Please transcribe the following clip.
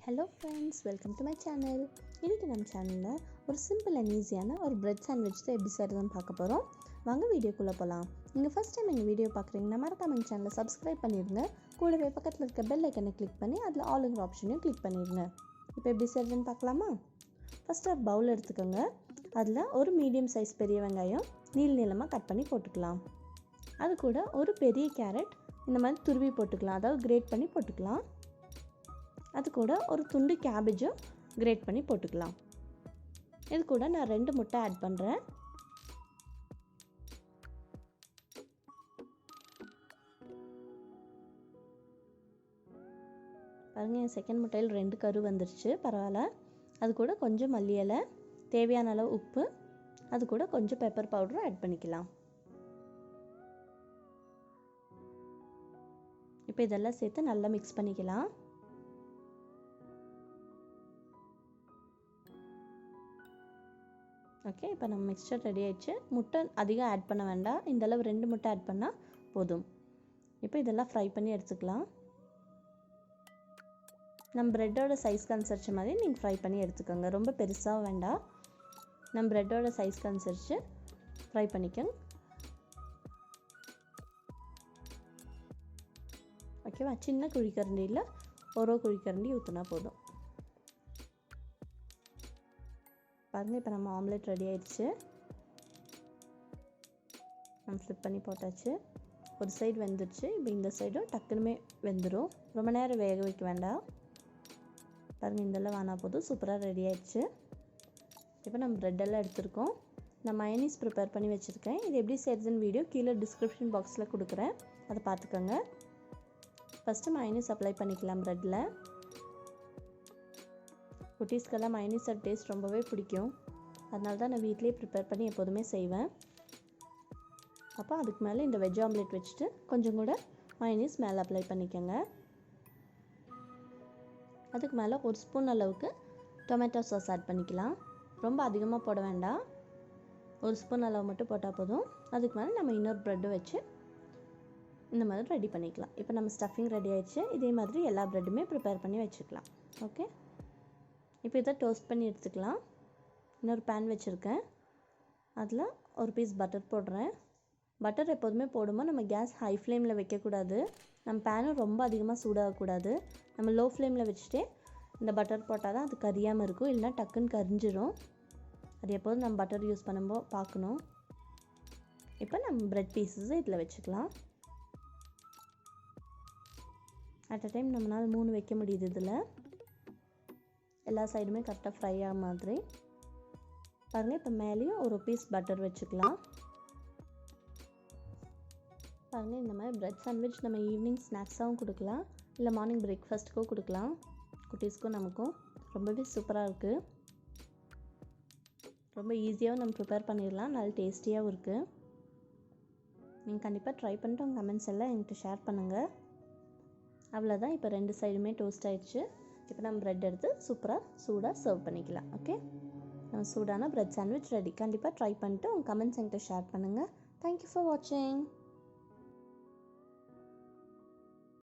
Hello friends, welcome to my channel. இன்னைக்கு நம்ம சேனல்ல ஒரு சிம்பிள் அண்ட் ஈஸியான ஒரு பிரெட் சாண்ட்விச் தான் எப்படி செய்யறதுன்னு பார்க்க போறோம். வாங்க வீடியோக்குள்ள போலாம். நீங்க ஃபர்ஸ்ட் டைம் இந்த வீடியோ பார்க்கறீங்கன்னா மறக்காம இந்த சேனலை Subscribe பண்ணிருங்க. கூடவே பக்கத்துல இருக்க பெல் ஐகானை கிளிக் பண்ணி அதுல ஆல்ங்கிற ஆப்ஷனையும் கிளிக் பண்ணிருங்க. இப்போ எப்படி செய்யறதுன்னு பார்க்கலாமா? ஃபர்ஸ்ட் ஒரு பவுல் எடுத்துக்கோங்க. அதுல ஒரு மீடியம் சைஸ் பெரிய வெங்காயம் நீளமா கட் பண்ணி போட்டுக்கலாம். அது கூட ஒரு பெரிய கேரட் இந்த மாதிரி துருவி போட்டுக்கலாம், அதாவது கிரேட் பண்ணி போட்டுக்கலாம். அது கூட ஒரு துண்டு கேபேஜும் கிரேட் பண்ணி போட்டுக்கலாம். இது கூட நான் 2 முட்டை ஆட் பண்ணுறேன். பாருங்க, என் செகண்ட் முட்டையில் 2 கரு வந்துருச்சு, பரவாயில்ல. அது கூட கொஞ்சம் மல்லி இலை, தேவையான அளவு உப்பு, அது கூட கொஞ்சம் பெப்பர் பவுடரும் ஆட் பண்ணிக்கலாம். இப்போ இதெல்லாம் சேர்த்து நல்லா மிக்ஸ் பண்ணிக்கலாம். ஓகே, இப்போ நம்ம மிக்சர் ரெடி ஆயிடுச்சு. முட்டை அதிகம் ஆட் பண்ண வேண்டாம், இந்த அளவு 2 முட்டை ஆட் பண்ணால் போதும். இப்போ இதெல்லாம் ஃப்ரை பண்ணி எடுத்துக்கலாம். நம்ம ப்ரெட்டோட சைஸ்க்கு அனுசரித்த மாதிரி நீங்கள் ஃப்ரை பண்ணி எடுத்துக்கோங்க. ரொம்ப பெருசாக வேண்டாம், நம்ம ப்ரெட்டோட சைஸ்க்கு அனுசரித்து ஃப்ரை பண்ணிக்கோங்க. ஓகேவா? சின்ன குழிக்கரண்டியில் ஒரு குழிக்கரண்டி ஊற்றினா போதும். பாருங்கள், இப்போ நம்ம ஆம்லெட் ரெடி ஆயிடுச்சு. நம்ம ஃப்ளிப் பண்ணி போட்டாச்சு. ஒரு சைடு வெந்துடுச்சு. இப்போ இந்த சைடும் டக்குனுமே வெந்துடும், ரொம்ப நேரம் வேக வைக்க வேண்டாம். பாருங்கள், இதெல்லாம் வானா போதும், சூப்பராக ரெடி ஆயிடுச்சு. இப்போ நம்ம ப்ரெட்டெல்லாம் எடுத்துருக்கோம். நான் மயோனீஸ் ப்ரிப்பேர் பண்ணி வச்சுருக்கேன். இது எப்படி செய்கிறதுன்னு வீடியோ கீழே டிஸ்கிரிப்ஷன் பாக்ஸில் கொடுக்குறேன், அதை பார்த்துக்கோங்க. ஃபஸ்ட்டு மயோனீஸ் அப்ளை பண்ணிக்கலாம் ப்ரெட்டில். குட்டீஸ்க்கெல்லாம் மயோனீஸ் டேஸ்ட் ரொம்பவே பிடிக்கும், அதனால தான் நான் வீட்லேயே ப்ரிப்பேர் பண்ணி எப்போதுமே செய்வேன். அப்போ அதுக்கு மேலே இந்த வெஜ் ஆம்லெட் வச்சுட்டு கொஞ்சம் கூட மயோனீஸ் மேலே அப்ளை பண்ணிக்கோங்க. அதுக்கு மேலே 1 ஸ்பூன் அளவுக்கு டொமேட்டோ சாஸ் ஆட் பண்ணிக்கலாம். ரொம்ப அதிகமாக போட வேண்டாம், 1 ஸ்பூன் அளவு மட்டும் போட்டால் போதும். அதுக்கு மேலே நம்ம இன்னொரு ப்ரெட்டு வச்சு இந்த மாதிரி ரெடி பண்ணிக்கலாம். இப்போ நம்ம ஸ்டஃபிங் ரெடி ஆயிடுச்சு. இதே மாதிரி எல்லா ப்ரெட்டுமே ப்ரிப்பேர் பண்ணி வச்சுக்கலாம். ஓகே, இப்போ இதை டோஸ்ட் பண்ணி எடுத்துக்கலாம். இன்னொரு பேன் வச்சுருக்கேன், அதில் ஒரு பீஸ் பட்டர் போடுறேன். பட்டர் எப்போதுமே போடும்போது நம்ம கேஸ் ஹை ஃப்ளேமில் வைக்கக்கூடாது, நம்ம பேனும் ரொம்ப அதிகமாக சூடாகக்கூடாது. நம்ம லோ ஃப்ளேமில் வச்சுட்டே இந்த பட்டர் போட்டால் தான் அது கரியாமல் இருக்கும், இல்லைனா டக்குன்னு கரிஞ்சிடும். அது எப்போதும் நம்ம பட்டர் யூஸ் பண்ணும்போது பார்க்கணும். இப்போ நம்ம ப்ரெட் பீஸஸ் இதில் வச்சுக்கலாம். அட் அ டைம் நம்மளால் 3 வைக்க முடியுது. இதில் எல்லா சைடுமே கரெக்டாக ஃப்ரை ஆக மாதிரி பாருங்கள். இப்போ மேலேயும் ஒரு பீஸ் பட்டர் வச்சுக்கலாம். பாருங்கள், இந்த மாதிரி பிரெட் சாண்ட்விச் நம்ம ஈவினிங் ஸ்நாக்ஸாகவும் கொடுக்கலாம், இல்லை மார்னிங் பிரேக்ஃபாஸ்ட்டுக்கும் கொடுக்கலாம். குட்டீஸ்க்கும் நமக்கும் ரொம்பவே சூப்பராக இருக்குது. ரொம்ப ஈஸியாகவும் நம்ம ப்ரிப்பேர் பண்ணிடலாம், நல்ல டேஸ்டியாகவும் இருக்குது. நீங்கள் கண்டிப்பாக ட்ரை பண்ணிட்டு உங்கள் கமெண்ட்ஸ் எல்லாம் என்கிட்ட ஷேர் பண்ணுங்கள். அவ்வளோதான், இப்போ 2 சைடுமே டோஸ்ட் ஆயிடுச்சு. இப்போ நம்ம ப்ரெட் எடுத்து சூடாக சர்வ் பண்ணிக்கலாம். ஓகே, நம்ம சூடான ப்ரெட் சாண்ட்விச் ரெடி. கண்டிப்பாக ட்ரை பண்ணிட்டு உங்கள் கமெண்ட்ஸ் என்கிட்ட ஷேர் பண்ணுங்கள். தேங்க்யூ ஃபார் வாட்சிங்.